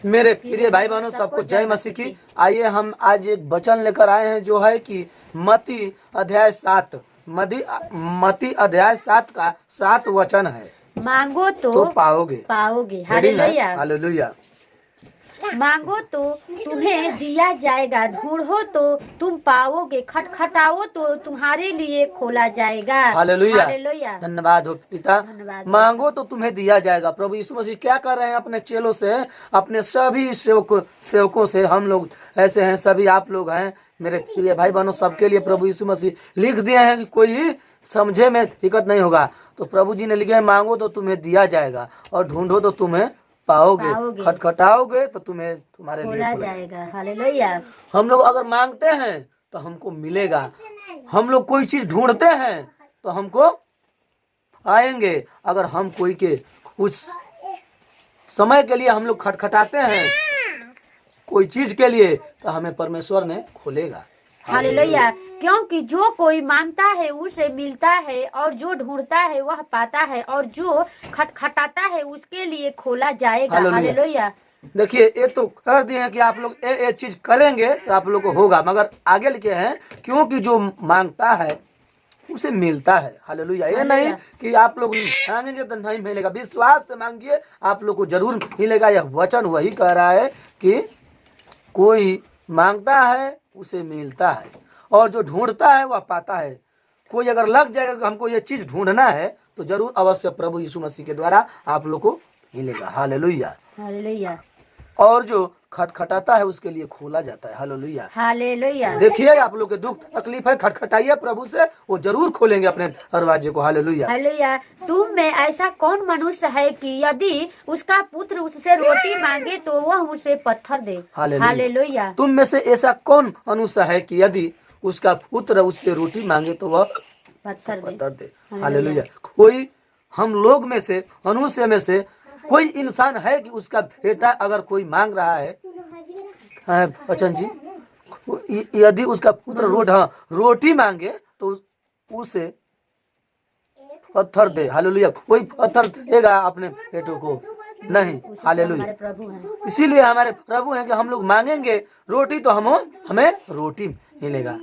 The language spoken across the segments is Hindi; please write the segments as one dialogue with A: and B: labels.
A: मेरे प्रिय भाई बहनों, सबको जय मसीह की। आइए हम आज एक वचन लेकर आए हैं जो है कि मत्ती अध्याय 7 मत्ती अध्याय 7 का 7 वचन है।
B: मांगो
A: तो पाओगे।
B: हालेलुया।
A: हालेलुया।
B: मांगो तो तुम्हें दिया जाएगा, ढूंढो तो तुम पाओगे, खटखटाओ तो तुम्हारे लिए खोला जाएगा।
A: हालेलुया।
B: हालेलुया।
A: धन्यवाद हो पिता।
B: धन्यवाद।
A: मांगो तो तुम्हें दिया जाएगा। प्रभु यीशु मसीह क्या कर रहे हैं अपने चेलों से, अपने सभी सेवकों से। हम लोग ऐसे हैं, सभी आप लोग हैं मेरे प्रिय भाई बहनों, सबके लिए प्रभु यीशु मसीह लिख दिए हैं कि कोई समझे में दिक्कत नहीं होगा। तो प्रभु जी ने लिखे है, मांगो तो तुम्हें दिया जाएगा और ढूंढो तो तुम्हें पाओगे, खटखटाओगे तो तुम्हें तुम्हारे लिए
B: खोला जाएगा। हालेलुया।
A: हम लोग अगर मांगते हैं तो हमको मिलेगा। हम लोग कोई चीज ढूंढते हैं तो हमको आएंगे। अगर हम कोई के उस समय के लिए हम लोग खटखटाते हैं कोई चीज के लिए, तो हमें परमेश्वर ने खोलेगा।
B: हालेलुया। क्योंकि जो कोई मांगता है उसे मिलता है, और जो ढूंढता है वह पाता है, और जो खटखटाता है उसके लिए खोला जाएगा। हालेलुया।
A: देखिए, ये तो कर दिए हैं कि आप लोग ये चीज करेंगे तो आप लोग को होगा, मगर आगे लिखे हैं क्योंकि जो मांगता है उसे मिलता है। हालेलुया। ये नहीं कि आप लोग मांगेंगे तो नहीं मिलेगा। विश्वास से मांगिए, आप लोग को जरूर मिलेगा। यह वचन वही कह रहा है कि कोई मांगता है उसे मिलता है, और जो ढूंढता है वह पाता है। कोई अगर लग जाएगा कि हमको ये चीज ढूंढना है तो जरूर अवश्य प्रभु यीशु मसीह के द्वारा आप लोग को मिलेगा। हालेलुया।
B: हालेलुया।
A: और जो खटखटाता है उसके लिए खोला जाता है। हालेलुया।
B: हालेलुया।
A: देखिए, आप लोग के दुख तकलीफ है, खटखटाइए प्रभु से, वो जरूर खोलेंगे अपने दरवाजे को। हालेलुया।
B: हालेलुया। तुम में ऐसा कौन मनुष्य है कि यदि उसका पुत्र उससे रोटी मांगे तो वह उसे पत्थर दे। हालेलुया।
A: तुम में से ऐसा कौन मनुष्य है कि यदि उसका पुत्र उससे रोटी मांगे तो वह पत्थर दे। हालेलुया। कोई हम लोग में से, मनुष्य में से कोई इंसान है कि उसका बेटा अगर कोई मांग रहा है बच्चन जी, यदि उसका पुत्र रोटी मांगे तो उसे पत्थर दे। हालेलुया। कोई पत्थर देगा अपने बेटों को? नहीं। हालेलुया। इसीलिए हमारे प्रभु हैं कि हम लोग मांगेंगे रोटी तो हमें रोटी मिलेगा।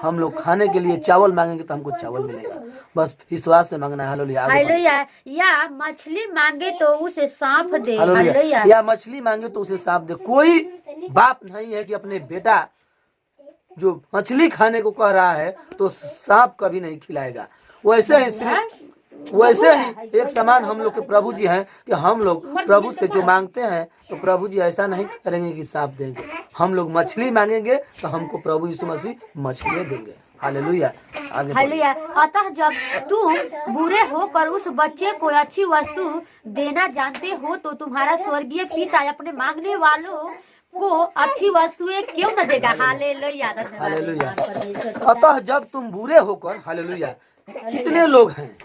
A: हम लोग खाने के लिए चावल मांगेंगे तो हमको चावल मिलेगा। बस विश्वास से मांगना है। हालेलुया।
B: हालेलुया। या मछली मांगे तो उसे सांप दे।
A: हालेलुया। या मछली मांगे तो उसे सांप दे। कोई बाप नहीं है कि अपने बेटा जो मछली खाने को कह रहा है तो सांप कभी नहीं खिलाएगा। वैसे ही एक समान हम लोग के प्रभु जी हैं कि हम लोग प्रभु से जो मांगते हैं तो प्रभु जी ऐसा नहीं करेंगे कि सांप देंगे। हम लोग मछली मांगेंगे तो हमको प्रभु यीशु मसीह मछली देंगे। हालेलुया।
B: हालेलुया। अतः जब तुम बुरे होकर उस बच्चे को अच्छी वस्तु देना जानते हो तो तुम्हारा स्वर्गीय पिता अपने मांगने वालों को अच्छी वस्तुएं क्यों न देगा। हालेलुया।
A: हालेलुया। अतः जब तुम बुरे होकर, हालेलुया, कितने लोग हैं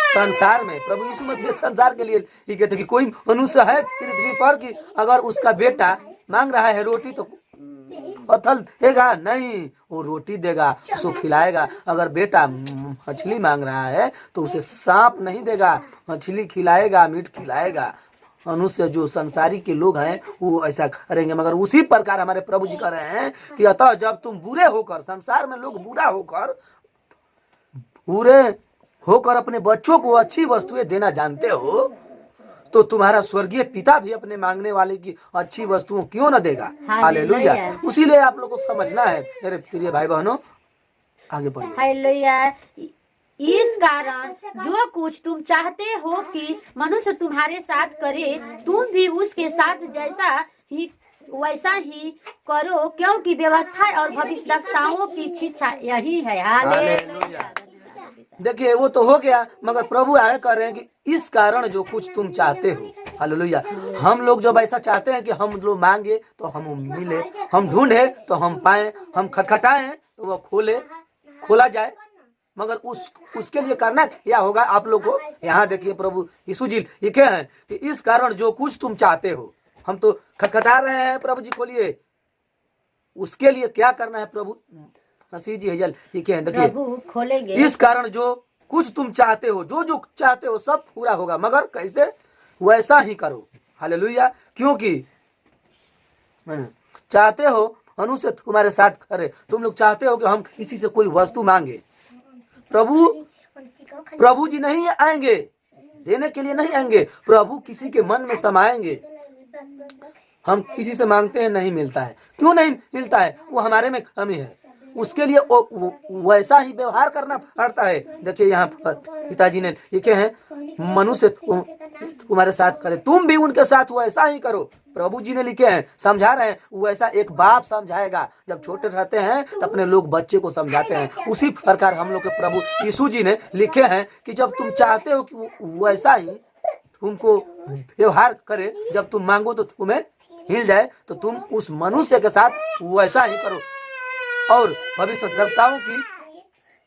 A: संसार में, प्रभु यीशु मसीह संसार के लिए ये कहते कि कोई मनुष्य है पृथ्वी पर कि अगर उसका बेटा मांग रहा है रोटी तो पत्थर देगा? नहीं, वो रोटी देगा, उसको खिलाएगा। अगर बेटा मछली मांग रहा है तो उसे सांप नहीं देगा, मछली खिलाएगा, मीट खिलाएगा। मनुष्य जो संसारी के लोग हैं वो ऐसा करेंगे। मगर उसी प्रकार हमारे प्रभु जी कह रहे हैं कि अतः जब तुम बुरे होकर, संसार में लोग बुरे होकर अपने बच्चों को अच्छी वस्तुएं देना जानते हो तो तुम्हारा स्वर्गीय पिता भी अपने मांगने वाले की अच्छी वस्तुओं क्यों न देगा। हालेलुया। उसीलिए आप लोग को समझना है मेरे प्रिय भाई बहनों। आगे बढ़िए।
B: हालेलुया। इस कारण जो कुछ तुम चाहते हो कि मनुष्य तुम्हारे साथ करे, तुम भी उसके साथ वैसा ही करो, क्योंकि व्यवस्था और भविष्यवक्ताओं की शिक्षा यही है। हालेलुया।
A: देखिए, वो तो हो गया, मगर प्रभु आगे कर रहे हैं कि इस कारण जो कुछ तुम चाहते हो। हालेलुया। हम लोग जब ऐसा चाहते हैं कि हम लोग मांगे तो हम मिले, हम ढूंढे तो हम पाए, हम खटखटाएं तो वह खोला जाए। मगर उसके लिए करना क्या होगा आप लोग को? यहाँ देखिए, प्रभु यीशु जी लिखे हैं कि इस कारण जो कुछ तुम चाहते हो। हम तो खटखटा रहे हैं, प्रभु जी खोलिए। उसके लिए क्या करना है? प्रभु मसीह जी हजल लिखे हैं, देखिए, खोलेंगे। इस कारण जो कुछ तुम चाहते हो, जो चाहते हो सब पूरा होगा, मगर कैसे? वैसा ही करो। हालेलुया। क्योंकि चाहते हो मनुष्य तुम्हारे साथ करे, तुम लोग चाहते हो कि हम किसी से कोई वस्तु मांगे, प्रभु जी नहीं आएंगे, देने के लिए नहीं आएंगे, प्रभु किसी के मन में समाएंगे। हम किसी से मांगते हैं, नहीं मिलता है। क्यों नहीं मिलता है? वो हमारे में कमी है, उसके लिए वैसा ही व्यवहार करना पड़ता है। देखिए यहाँ पर पिताजी ने लिखे हैं, मनुष्य तुम्हारे साथ करे, तुम भी उनके साथ वैसा ही करो। प्रभु जी ने लिखे हैं, समझा रहे हैं, वैसा एक बाप समझाएगा। जब छोटे रहते हैं तो अपने लोग बच्चे को समझाते हैं, उसी प्रकार हम लोग के प्रभु यीशु जी ने लिखे हैं कि जब तुम चाहते हो कि वैसा ही तुमको व्यवहार करे, जब तुम मांगो तो तुम्हें मिल जाए, तो तुम उस मनुष्य के साथ वैसा ही करो। और भविष्यद्वक्ताओं की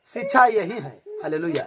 A: शिक्षा यही है। हालेलुया।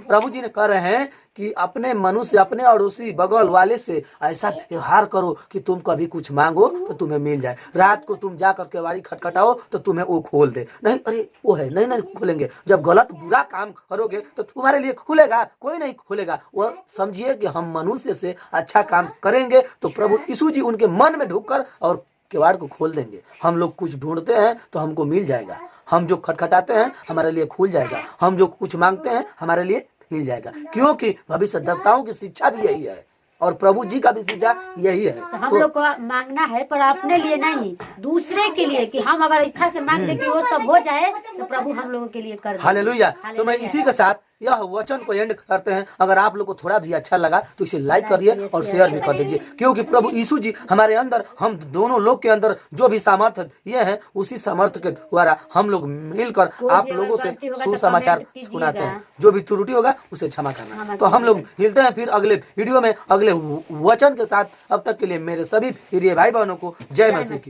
A: प्रभु जी ने कह रहे हैं कि अपने मनुष्य, अपने अड़ोसी बगल वाले से ऐसा व्यवहार करो कि तुम कभी कुछ मांगो तो तुम्हें मिल जाए। रात को तुम जा करके केवाड़ी खटखटाओ तो तुम्हें वो खोल दे। नहीं, अरे वो है, नहीं नहीं खोलेंगे। जब गलत बुरा काम करोगे तो तुम्हारे लिए खुलेगा? कोई नहीं खुलेगा। वह समझिए कि हम मनुष्य से अच्छा काम करेंगे तो प्रभु यीशु जी उनके मन में ढुककर और किवाड़ को खोल देंगे। हम लोग कुछ ढूंढते हैं तो हमको मिल जाएगा, हम जो खटखटाते हैं हमारे लिए खुल जाएगा, हम जो कुछ मांगते हैं हमारे लिए मिल जाएगा। क्योंकि भविष्यद्वक्ताओं की शिक्षा भी यही है और प्रभु जी का भी शिक्षा यही है।
B: तो हम लोग को मांगना है, पर अपने लिए नहीं, दूसरे के लिए, कि हम अगर इच्छा से मांग ले कि वो सब हो जाए तो प्रभु हम लोगों के लिए कर दे।
A: हालेलुया। तो मैं इसी के साथ यह वचन को एंड करते हैं। अगर आप लोग को थोड़ा भी अच्छा लगा तो इसे लाइक करिए और शेयर भी कर दीजिए, क्योंकि प्रभु यीशु जी हमारे अंदर, हम दोनों लोग के अंदर जो भी सामर्थ्य ये है, उसी सामर्थ्य के द्वारा हम लोग मिलकर आप लोगों से सुसमाचार सुनाते हैं। जो भी त्रुटि होगा उसे क्षमा करना। तो हम लोग मिलते हैं फिर अगले वीडियो में अगले वचन के साथ। अब तक के लिए मेरे सभी प्रिय भाई बहनों को जय मसीह की।